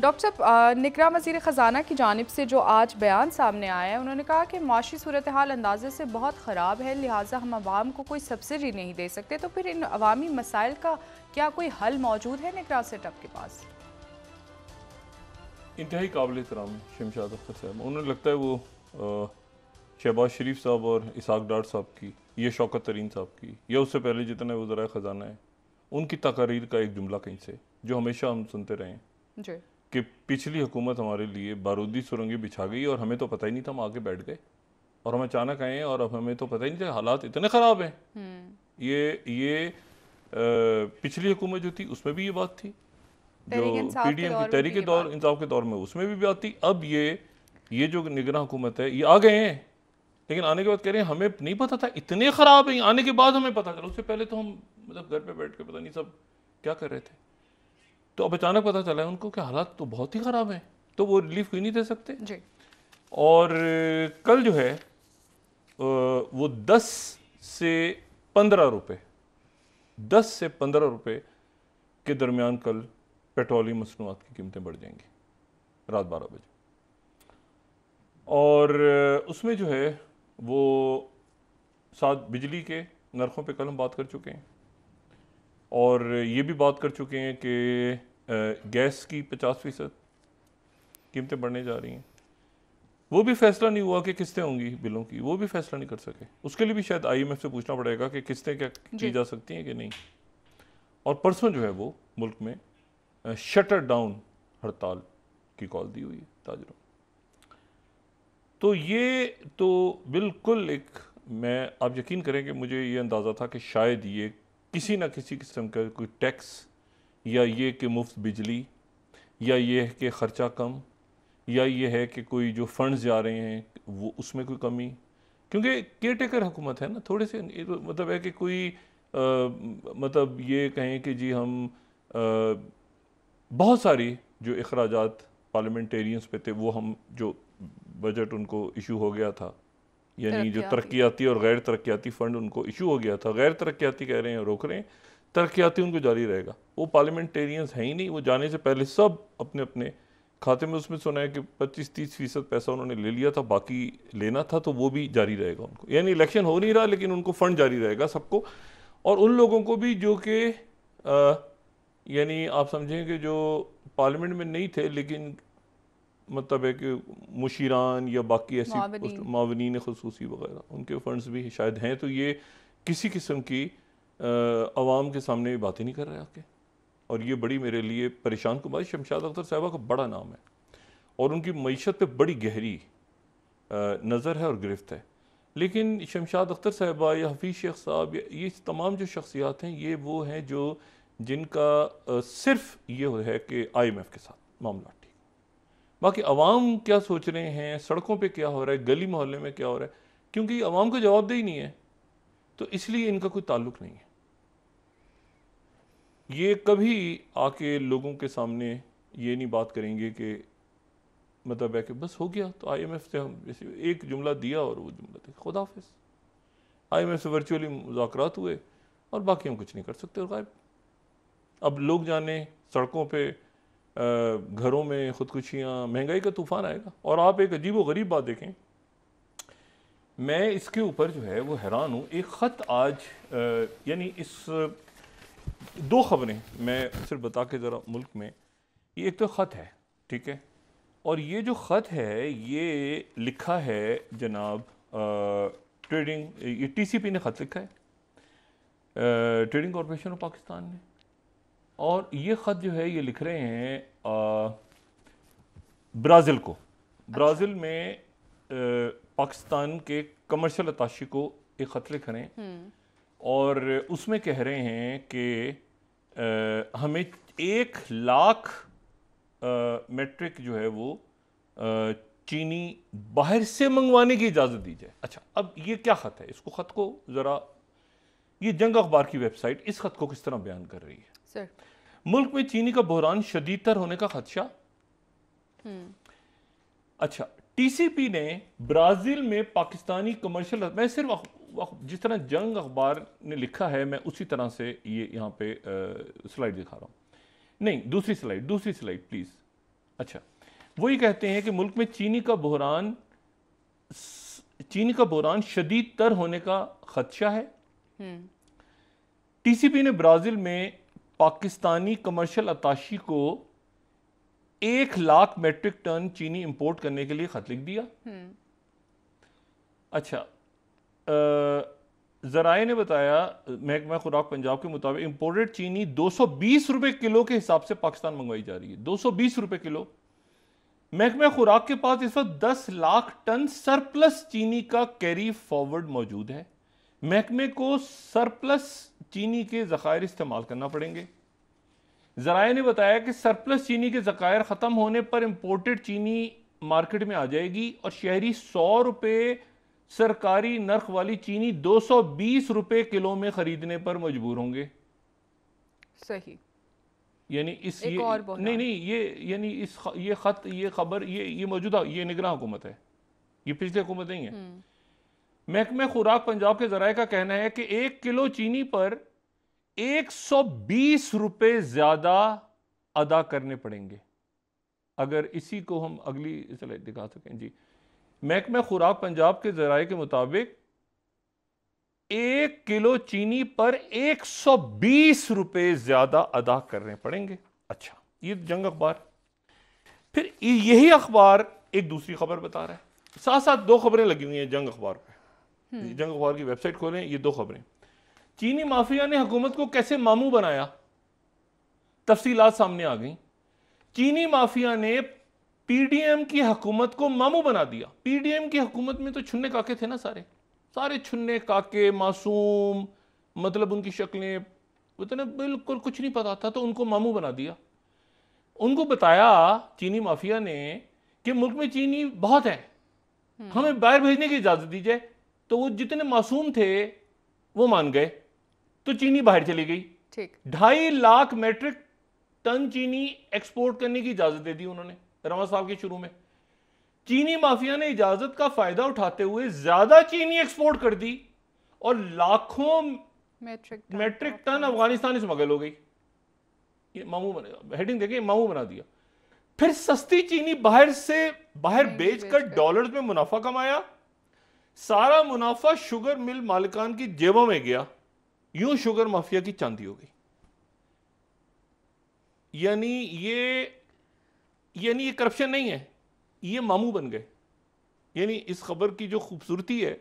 Doctor साहब, निगरान वज़ीर ख़जाना की जानिब से जो आज बयान सामने आया है, उन्होंने कहा कि माशी सूरत हाल अंदाजे से बहुत ख़राब है, लिहाजा हम आवाम को कोई सब्सिडी नहीं दे सकते। तो फिर इन अवामी मसाइल का क्या कोई हल मौजूद है निगरान सेटअप के पास? इंतहाई काबिल एहतराम शमशाद अख्तर साहब, उन्हें लगता है वो शहबाज शरीफ साहब और इसाक डार साहब की, ये शौकत तरीन साहब की, या उससे पहले जितने वज़राए ख़जाना है, उनकी तकारीर का एक जुमला कहीं से जो हमेशा हम सुनते रहे हैं कि पिछली हुकूमत हमारे लिए बारूदी सुरंगें बिछा गई और हमें तो पता ही नहीं था, हम आगे बैठ गए और हम अचानक आए और अब हमें तो पता ही नहीं था हालात इतने ख़राब हैं। ये पिछली हुकूमत जो थी उसमें भी ये बात थी, जो पीडीएम की तहरीक इंसाफ के दौर में उसमें भी बात थी। अब ये जो निगरान हुकूमत है, ये आ गए हैं, लेकिन आने के बाद कह रहे हैं हमें नहीं पता था इतने ख़राब हैं, आने के बाद हमें पता चला। उससे पहले तो हम मतलब घर पे बैठ के पता नहीं सब क्या कर रहे थे, तो अब अचानक पता चला है उनको कि हालात तो बहुत ही ख़राब हैं, तो वो रिलीफ क्यों नहीं दे सकते जी। और कल जो है वो 10 से 15 रुपये 10 से 15 रुपये के दरमियान कल पेट्रोलियम मसनूआत की कीमतें बढ़ जाएंगी रात 12 बजे। और उसमें जो है वो साथ बिजली के नरखों पे कल हम बात कर चुके हैं, और ये भी बात कर चुके हैं कि गैस की 50% कीमतें बढ़ने जा रही हैं। वो भी फैसला नहीं हुआ कि किस्तें होंगी बिलों की, वो भी फैसला नहीं कर सके। उसके लिए भी शायद IMF से पूछना पड़ेगा कि किस्तें क्या की जा सकती हैं कि नहीं। और परसों जो है वो मुल्क में शटर डाउन हड़ताल की कॉल दी हुई है ताजरों। तो ये तो बिल्कुल एक, मैं आप यकीन करें कि मुझे ये अंदाज़ा था कि शायद ये किसी ना किसी किस्म का कोई टैक्स, या ये कि मुफ्त बिजली, या ये है कि ख़र्चा कम, या ये है कि कोई जो फंड्स जा रहे हैं वो उसमें कोई कमी, क्योंकि केयर टेकर हुकूमत है ना, थोड़े से मतलब है कि कोई मतलब ये कहें कि जी हम बहुत सारी जो अखराजात पार्लियामेंटेरियंस पे थे वो हम जो बजट उनको इशू हो गया था, यानी जो तरक्याती और गैर तरक्याती फ़ंड उनको इशू हो गया था, गैर तरक्याती कह रहे हैं रोक रहे हैं, तरक्याती उनको जारी रहेगा। वो पार्लियामेंटेरियंस हैं ही नहीं, वो जाने से पहले सब अपने अपने खाते में, उसमें सुना है कि 25-30% पैसा उन्होंने ले लिया था, बाकी लेना था, तो वो भी जारी रहेगा उनको। यानी इलेक्शन हो नहीं रहा लेकिन उनको फ़ंड जारी रहेगा सबको, और उन लोगों को भी जो कि यानी आप समझें कि जो पार्लियामेंट में नहीं थे लेकिन मतलब है कि मुशीरान या बाकी ऐसी मावनीन खुसूसी वगैरह, उनके फंड्स भी शायद हैं। तो ये किसी किस्म की आवाम के सामने भी बात ही नहीं कर रहे आके, और ये बड़ी मेरे लिए परेशान कुन बात। शमशाद अख्तर साहबा का बड़ा नाम है और उनकी मईशत पे बड़ी गहरी नज़र है और गिरफ्त है, लेकिन शमशाद अख्तर साहबा या हफीज़ शेख साहब, ये तमाम जो शख्सियात हैं, ये वो हैं जो जिनका सिर्फ ये है कि IMF के साथ मामला ठीक, बाकी अवाम क्या सोच रहे हैं, सड़कों पे क्या हो रहा है, गली मोहल्ले में क्या हो रहा है, क्योंकि अवाम को जवाबदेही नहीं है, तो इसलिए इनका कोई ताल्लुक नहीं है। ये कभी आके लोगों के सामने ये नहीं बात करेंगे कि मतलब है कि बस हो गया तो IMF से हम जैसे एक जुमला दिया और वो जुमला दिया, खुदा हाफिज़, IMF से वर्चुअली मुज़ाकरात हुए और बाकी हम कुछ नहीं कर सकते और गायब। अब लोग जाने सड़कों पे, घरों में खुदकुशियाँ, महंगाई का तूफान आएगा। और आप एक अजीब व गरीब बात देखें, मैं इसके ऊपर जो है वो हैरान हूँ। एक ख़त आज यानी इस 2 खबरें मैं सिर्फ बता के ज़रा मुल्क में, ये एक तो ख़त है, ठीक है, और ये जो ख़त है ये लिखा है जनाब ट्रेडिंग, ये TCP ने ख़त लिखा है, ट्रेडिंग कॉरपोरेशन ऑफ पाकिस्तान ने, और ये ख़त जो है ये लिख रहे हैं ब्राज़ील को। ब्राज़ील में पाकिस्तान के कमर्शियल अताशी को एक ख़त लिख रहे हैं और उसमें कह रहे हैं कि हमें 1 लाख मेट्रिक जो है वो चीनी बाहर से मंगवाने की इजाज़त दी जाए। अच्छा, अब ये क्या ख़त है, इसको ख़त को ज़रा, ये जंग अखबार की वेबसाइट इस ख़त को किस तरह बयान कर रही है सर। मुल्क में चीनी का बहरान शदीदतर होने का खदशा। अच्छा, TCP ने ब्राज़ील में पाकिस्तानी कमर्शियल, मैं सिर्फ जिस तरह जंग अखबार ने लिखा है मैं उसी तरह से ये यहाँ पे स्लाइड दिखा रहा हूँ। नहीं, दूसरी स्लाइड प्लीज़, अच्छा, वही कहते हैं कि मुल्क में चीनी का बहरान शदीद तर होने का खदशा है। टीसीपी ने ब्राजील में पाकिस्तानी कमर्शियल अताशी को 1 लाख मेट्रिक टन चीनी इंपोर्ट करने के लिए खत लिख दिया। अच्छा, जराए ने बताया, महकमा खुराक पंजाब के मुताबिक इंपोर्टेड चीनी 220 रुपए किलो के हिसाब से पाकिस्तान मंगवाई जा रही है। 220 रुपए किलो। महकमा खुराक के पास इस वक्त 10 लाख टन सरप्लस चीनी का कैरी फॉरवर्ड मौजूद है। महकमे को सरप्लस चीनी के ज़खायर इस्तेमाल करना पड़ेंगे। जराए ने बताया कि सरप्लस चीनी के ज़खायर ख़त्म होने पर इंपोर्टेड चीनी मार्केट में आ जाएगी और शहरी 100 रुपए सरकारी नर्ख वाली चीनी 220 रुपए किलो में खरीदने पर मजबूर होंगे। सही। यानी इस ये नहीं नहीं ये यानी इस ये खत ये खबर ये मौजूदा ये निगरान हुकूमत है, ये पिछली हुकूमत नहीं है। महकमा खुराक पंजाब के जराये का कहना है कि 1 किलो चीनी पर 120 रुपए ज्यादा अदा करने पड़ेंगे। अगर इसी को हम अगली स्लाइड दिखा सकें जी। महकमा खुराक पंजाब के जराये के मुताबिक 1 किलो चीनी पर 120 रुपए ज्यादा अदा करने पड़ेंगे। अच्छा, ये जंग अखबार। फिर यही अखबार एक दूसरी खबर बता रहा है, साथ साथ 2 खबरें लगी हुई हैं जंग अखबार पे। जंग अखबार की वेबसाइट खोलें, ये 2 खबरें। चीनी माफिया ने हुकूमत को कैसे मामू बनाया, तफसीलात सामने आ गई। चीनी माफिया ने पीडीएम की हुकूमत को मामू बना दिया। पीडीएम की हुकूमत में तो छुन्ने काके थे ना, सारे छुन्ने काके मासूम, मतलब उनकी शक्लें उतने बिल्कुल कुछ नहीं पता था, तो उनको मामू बना दिया। उनको बताया चीनी माफिया ने कि मुल्क में चीनी बहुत है, हमें बाहर भेजने की इजाजत दीजिए। तो वो जितने मासूम थे वो मान गए, तो चीनी बाहर चली गई। 2.5 लाख मेट्रिक टन चीनी एक्सपोर्ट करने की इजाजत दे दी उन्होंने रवां साल के शुरू में। चीनी माफिया ने इजाजत का फायदा उठाते हुए ज्यादा चीनी एक्सपोर्ट कर दी और लाखों मेट्रिक टन अफगानिस्तान स्मगल हो गई। ये मामू बना, हेडिंग देखिए, मामू बना दिया। फिर सस्ती चीनी बाहर बेचकर डॉलर्स में मुनाफा कमाया। सारा मुनाफा शुगर मिल मालिकान की जेबों में गया। यूं शुगर माफिया की चांदी हो गई। यानी ये करप्शन नहीं है, ये मामू बन गए। यानी इस खबर की जो खूबसूरती है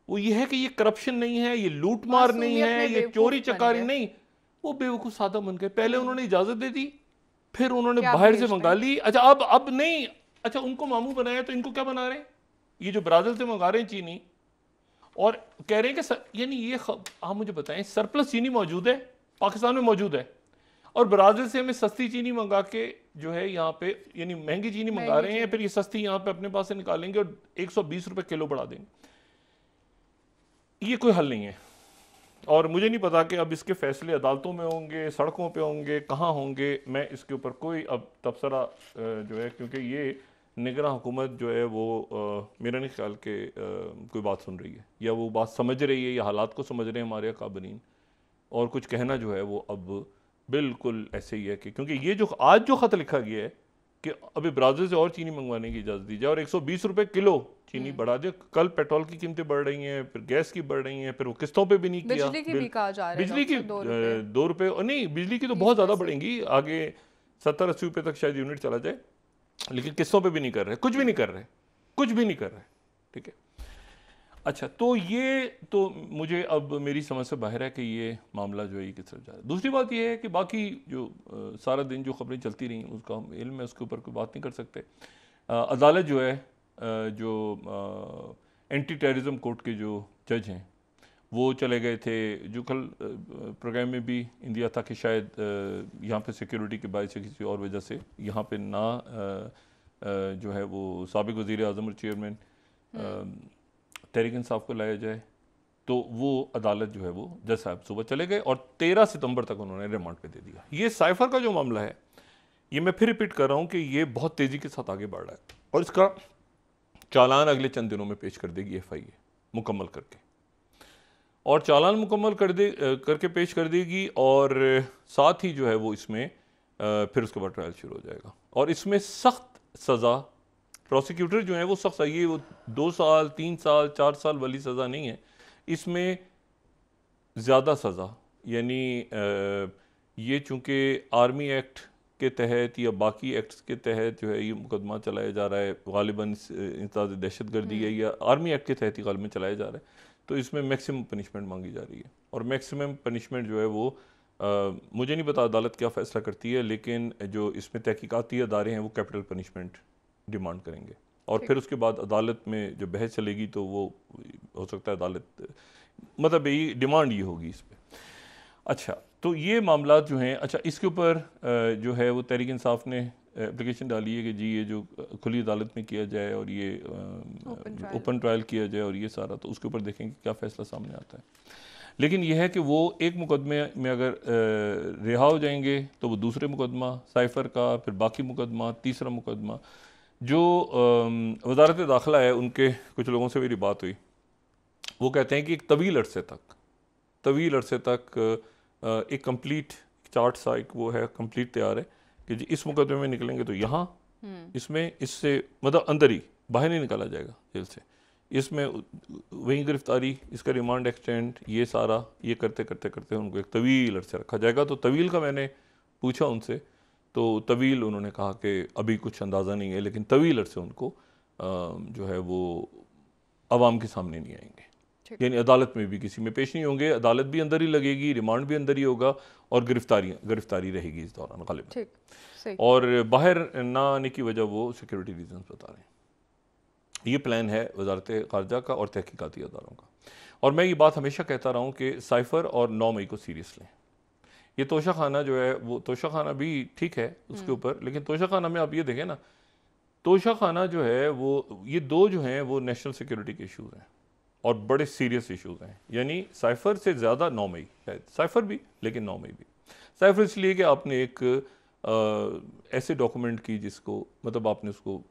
वो ये है कि ये करप्शन नहीं है, ये लूटमार नहीं है, ये चोरी चकारी नहीं, वो बेवकूफ सादा बन गए। पहले उन्होंने इजाजत दे दी, फिर उन्होंने बाहर से मंगा ली। अच्छा, अब नहीं, अच्छा उनको मामू बनाया तो इनको क्या बना रहे हैं? ये जो ब्राजील से मंगा रहे हैं चीनी और कह रहे हैं कि यानी ये आप मुझे बताएं, सरप्लस चीनी मौजूद है, पाकिस्तान में मौजूद है, और ब्राजील से हमें सस्ती चीनी मंगा के जो है यहाँ पे यानी महंगी चीनी मंगा रहे हैं, फिर ये सस्ती यहाँ पे अपने पास से निकालेंगे और 120 रुपए किलो बढ़ा देंगे। ये कोई हल नहीं है। और मुझे नहीं पता कि अब इसके फैसले अदालतों में होंगे, सड़कों पे होंगे, कहाँ होंगे। मैं इसके ऊपर कोई अब तबसरा जो है, क्योंकि ये निगरान हुकूमत जो है वो मेरा नहीं ख्याल के कोई बात सुन रही है, या वो बात समझ रही है, या हालात को समझ रहे हैं हमारे काबरीन। और कुछ कहना जो है वो अब बिल्कुल ऐसे ही है कि क्योंकि ये जो आज जो खत लिखा गया है कि अभी ब्राजील से और चीनी मंगवाने की इजाज़त दी जाए और 120 रुपए किलो चीनी बढ़ा दे। कल पेट्रोल की कीमतें बढ़ रही हैं, फिर गैस की बढ़ रही हैं, फिर वो किस्तों पे भी नहीं किया। बिजली की भी कहा जा रहा है, बिजली की 2 रुपए, और नहीं, बिजली की तो बहुत ज़्यादा बढ़ेंगी आगे, 70-80 रुपए तक शायद यूनिट चला जाए, लेकिन किस्तों पे भी नहीं कर रहे, कुछ भी नहीं कर रहे। ठीक है। अच्छा, तो ये तो मुझे अब मेरी समझ से बाहर है कि ये मामला जो है ये किस तरफ जा रहा है। दूसरी बात ये है कि बाकी जो सारा दिन जो खबरें चलती रही उसका हम इल्म है, उसके ऊपर कोई बात नहीं कर सकते। अदालत जो है जो एंटी टेररिज्म कोर्ट के जो जज हैं वो चले गए थे, जो कल प्रोग्राम में भी इंडिया था कि शायद यहाँ पे सिक्योरिटी के बायस से किसी और वजह से यहाँ पे ना जो है वो साबिक वज़ीर आज़म और चेयरमैन तहरीक इंसाफ को लाया जाए। तो वो अदालत जो है वो जज साहब सुबह चले गए और 13 सितंबर तक उन्होंने रिमांड पे दे दिया। ये साइफर का जो मामला है, ये मैं फिर रिपीट कर रहा हूँ कि ये बहुत तेज़ी के साथ आगे बढ़ रहा है और इसका चालान अगले चंद दिनों में पेश कर देगी FIA मुकम्मल करके, और चालान मुकम्मल करके पेश कर देगी, और साथ ही जो है वो इसमें फिर उसके बाद ट्रायल शुरू हो जाएगा। और इसमें सख्त सज़ा, प्रोसिक्यूटर जो है वो सख्त, ये वो 2 साल 3 साल 4 साल वाली सज़ा नहीं है, इसमें ज़्यादा सज़ा, यानी ये चूँकि आर्मी एक्ट के तहत या बाकी एक्ट्स के तहत जो है ये मुकदमा चलाया जा रहा है, गालिबन इंसदाद दहशत गर्दी है या आर्मी एक्ट के तहत ही गालिबन चलाया जा रहा है, तो इसमें मैक्सिमम पनिशमेंट मांगी जा रही है। और मैक्सिमम पनिशमेंट जो है वो मुझे नहीं पता अदालत क्या फ़ैसला करती है, लेकिन जो इसमें तहकीकाती अदारे हैं वो कैपिटल पनिशमेंट डिमांड करेंगे और फिर उसके बाद अदालत में जो बहस चलेगी तो वो हो सकता है अदालत, मतलब यही डिमांड ये होगी इस पर। अच्छा, तो ये मामला जो हैं, अच्छा इसके ऊपर जो है वो तहरीक इंसाफ ने एप्लीकेशन डाली है कि जी ये जो खुली अदालत में किया जाए और ये ओपन ट्रायल किया जाए और ये सारा, तो उसके ऊपर देखेंगे क्या फ़ैसला सामने आता है। लेकिन यह है कि वो एक मुकदमे में अगर रिहा हो जाएंगे तो वो दूसरे मुकदमा साइफ़र का, फिर बाकी मुकदमा, तीसरा मुकदमा। जो वजारत दाखिला है उनके कुछ लोगों से मेरी बात हुई, वो कहते हैं कि एक तवील अरसे तक एक कंप्लीट चार्ट सा एक वो है कंप्लीट तैयार है कि जी इस मुकदमे में निकलेंगे तो यहाँ, इसमें इससे मतलब अंदर ही, बाहर नहीं निकाला जाएगा जेल से, इसमें वहीं गिरफ्तारी, इसका रिमांड एक्सटेंड, ये सारा ये करते करते करते उनको एक तवील अरसे रखा जाएगा। तो तवील का मैंने पूछा उनसे, तो तवील उन्होंने कहा कि अभी कुछ अंदाज़ा नहीं है, लेकिन तवील अरसे उनको जो है वो आवाम के सामने नहीं आएंगे, यानी अदालत में भी किसी में पेश नहीं होंगे, अदालत भी अंदर ही लगेगी, रिमांड भी अंदर ही होगा और गिरफ्तारी रहेगी इस दौरान गालिबन। और बाहर ना आने की वजह वो सिक्योरिटी रीजंस बता रहे हैं। ये प्लान है वजारत ख़ारजा का और तहकीकाती अदारों का। और मैं ये बात हमेशा कहता रहा हूँ कि साइफ़र और 9 मई को सीरियस लें। ये तोशा खाना जो है वो तोशा खाना भी ठीक है उसके ऊपर, लेकिन तोशा खाना में आप ये देखें ना, तोशा खाना जो है वो ये दो जो हैं वो नेशनल सिक्योरिटी के इशूज़ हैं और बड़े सीरियस इश्यूज़ हैं। यानी साइफ़र से ज़्यादा 9 मई, शायद साइफ़र भी लेकिन 9 मई भी। साइफ़र इसलिए कि आपने एक ऐसे डॉक्यूमेंट की जिसको मतलब आपने उसको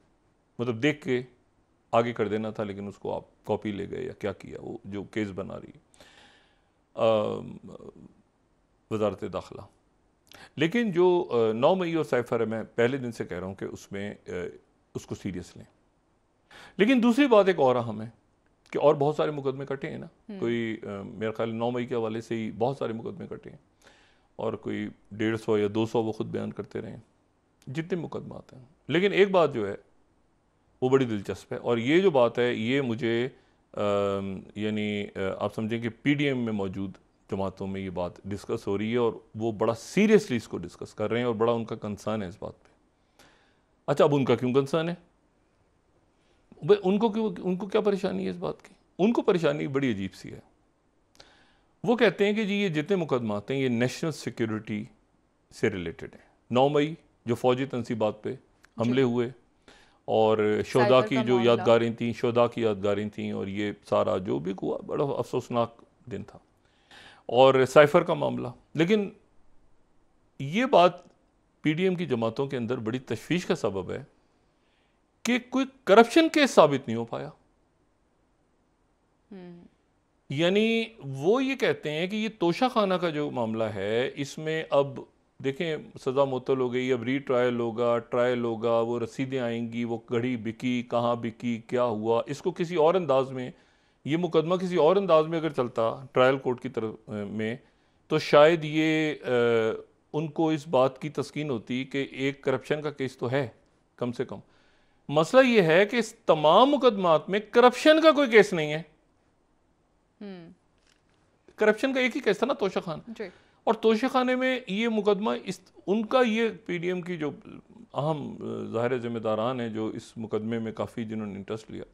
मतलब देख के आगे कर देना था, लेकिन उसको आप कॉपी ले गए या क्या किया, वो जो केस बना रही है वजारत दाखिला। लेकिन जो 9 मई और साइफ़र है, मैं पहले दिन से कह रहा हूँ कि उसमें उसको सीरियस लें। लेकिन दूसरी बात एक और अहम है कि और बहुत सारे मुकदमे कटे हैं ना, कोई मेरे ख्याल 9 मई के हवाले से ही बहुत सारे मुकदमे कटे हैं और कोई 150 या 200 वो खुद बयान करते रहे जितने मुकदमे आते हैं। लेकिन एक बात जो है वो बड़ी दिलचस्प है, और ये जो बात है ये मुझे यानी आप समझें कि PDM में मौजूद जमातों में ये बात डिस्कस हो रही है और वो बड़ा सीरियसली इसको डिस्कस कर रहे हैं और बड़ा उनका कंसर्न है इस बात पे। अच्छा, अब उनका क्यों कंसर्न है भाई, उनको क्या परेशानी है इस बात की? उनको परेशानी बड़ी अजीब सी है। वो कहते हैं कि जी ये जितने मुकदमा आते हैं ये नेशनल सिक्योरिटी से रिलेटेड हैं। 9 मई जो फौजी तनसीबात पे हमले हुए और शोदा की जो यादगारें थीं, शोदा की यादगारें थीं, और ये सारा जो भी हुआ बड़ा अफसोसनाक दिन था, और साइफ़र का मामला। लेकिन ये बात PDM की जमातों के अंदर बड़ी तशवीश का सबब है कि कोई करप्शन केस साबित नहीं हो पाया। यानी वो ये कहते हैं कि ये तोशा खाना का जो मामला है इसमें अब देखें सज़ा मुअत्तल हो गई, अब रीट्रायल होगा, ट्रायल होगा, वो रसीदें आएंगी, वो घड़ी बिकी, कहाँ बिकी, क्या हुआ, इसको किसी और अंदाज में, ये मुकदमा किसी और अंदाज में अगर चलता ट्रायल कोर्ट की तरफ में, तो शायद ये उनको इस बात की तस्कीन होती कि एक करप्शन का केस तो है कम से कम। मसला ये है कि इस तमाम मुकदमात में करप्शन का कोई केस नहीं है। करप्शन का एक ही केस था ना, तोशा खाना, और तोशा खाने में ये मुकदमा उनका ये PDM की जो अहम ज़ाहिर जिम्मेदारान हैं जो इस मुकदमे में काफ़ी जिन्होंने इंटरेस्ट लिया,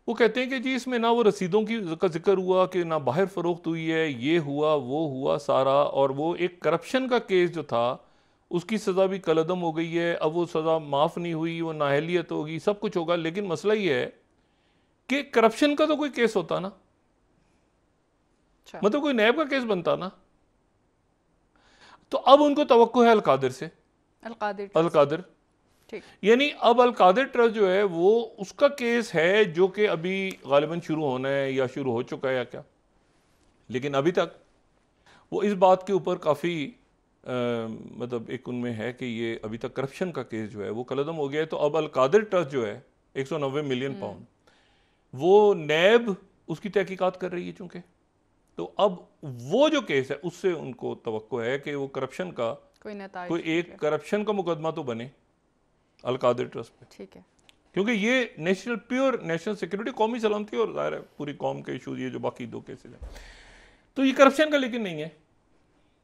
वो कहते हैं कि जी इसमें ना वो रसीदों का जिक्र हुआ कि ना बाहर फ़रोख्त हुई है, ये हुआ वो हुआ सारा, और वो एक करप्शन का केस जो था उसकी सज़ा भी कलअदम हो गई है, अब वो सज़ा माफ़ नहीं हुई, वो नाअहलियत होगी, सब कुछ होगा। लेकिन मसला ये है कि करप्शन का तो कोई केस होता ना, मतलब कोई नैब का केस बनता ना, तो अब उनको तवक्को है अलकादिर से, अलकादिर यानी अब अलकादिर ट्रस्ट जो है वो उसका केस है जो कि अभी गालिबन शुरू होना है या शुरू हो चुका है या क्या। लेकिन अभी तक वो इस बात के ऊपर काफ़ी मतलब एक उनमें है कि ये अभी तक करप्शन का केस जो है वो कलअदम हो गया है, तो अब अल-कादिर ट्रस्ट जो है 190 मिलियन पाउंड, वो नैब उसकी तहकीकात कर रही है चूंकि, तो अब वो जो केस है उससे उनको तवक्को है कि वो करप्शन का कोई एक करप्शन का मुकदमा तो बने अल-कादिर ट्रस्ट पे, ठीक है, क्योंकि ये नेशनल प्योर नेशनल सिक्योरिटी, कौमी सलामती और जाहिर है पूरी कौम के इशूज, ये जो बाकी दो केसेस हैं, तो ये करप्शन का लेकिन नहीं है।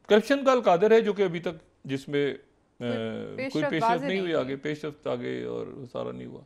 करप्शन का अल-कादिर है जो कि अभी तक जिसमें कोई पेशरफ्त नहीं हुई, आगे पेशरफ्त आगे और सारा नहीं हुआ।